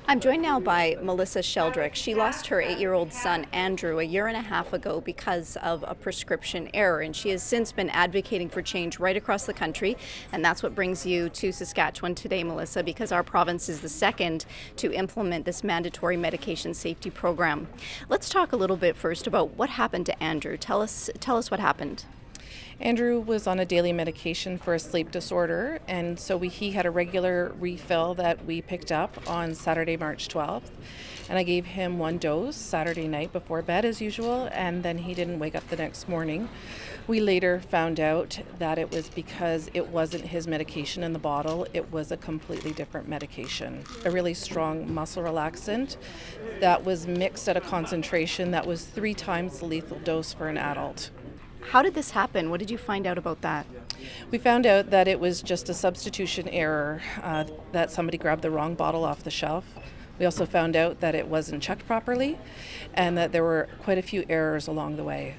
I'm joined now by Melissa Sheldrick. She lost her 8-year-old son, Andrew, a year and a half ago because of a prescription error, and she has since been advocating for change right across the country, and that's what brings you to Saskatchewan today, Melissa, because our province is the second to implement this mandatory medication safety program. Let's talk a little bit first about what happened to Andrew. Tell us what happened. Andrew was on a daily medication for a sleep disorder, and so he had a regular refill that we picked up on Saturday, March 12th. And I gave him one dose Saturday night before bed as usual, and then he didn't wake up the next morning. We later found out that it was because it wasn't his medication in the bottle, it was a completely different medication, a really strong muscle relaxant that was mixed at a concentration that was 3 times the lethal dose for an adult. How did this happen? What did you find out about that? We found out that it was just a substitution error, that somebody grabbed the wrong bottle off the shelf. We also found out that it wasn't checked properly and that there were quite a few errors along the way.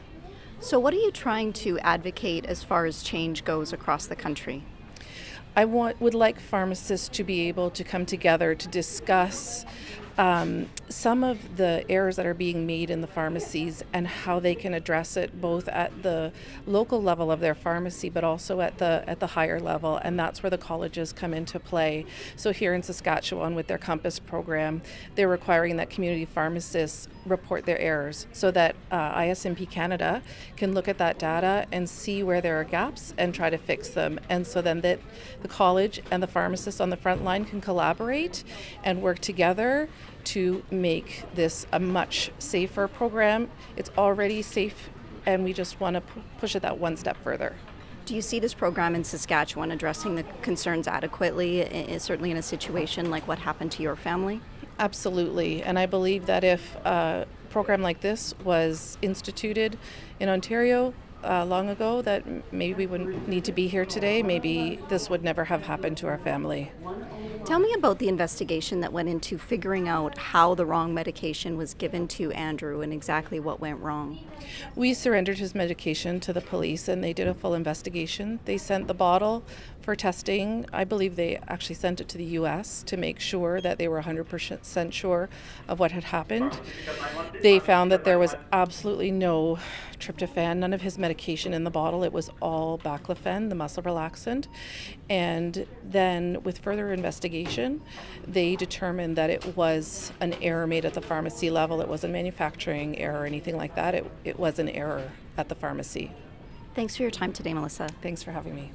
So what are you trying to advocate as far as change goes across the country? Would like pharmacists to be able to come together to discuss some of the errors that are being made in the pharmacies and how they can address it both at the local level of their pharmacy but also at the higher level, and that's where the colleges come into play. So here in Saskatchewan with their Compass program, they're requiring that community pharmacists report their errors so that ISMP Canada can look at that data and see where there are gaps and try to fix them, and so then that the college and the pharmacists on the front line can collaborate and work together to make this a much safer program. It's already safe, and we just want to push it that one step further. Do you see this program in Saskatchewan addressing the concerns adequately, certainly in a situation like what happened to your family? Absolutely, and I believe that if a program like this was instituted in Ontario long ago, that maybe we wouldn't need to be here today. Maybe this would never have happened to our family. Tell me about the investigation that went into figuring out how the wrong medication was given to Andrew and exactly what went wrong. We surrendered his medication to the police and they did a full investigation. They sent the bottle for testing. I believe they actually sent it to the US to make sure that they were 100% sure of what had happened. They found that there was absolutely no tryptophan, none of his medication in the bottle. It was all baclofen, the muscle relaxant. And then with further investigation, they determined that it was an error made at the pharmacy level. It wasn't a manufacturing error or anything like that. It was an error at the pharmacy. Thanks for your time today, Melissa. Thanks for having me.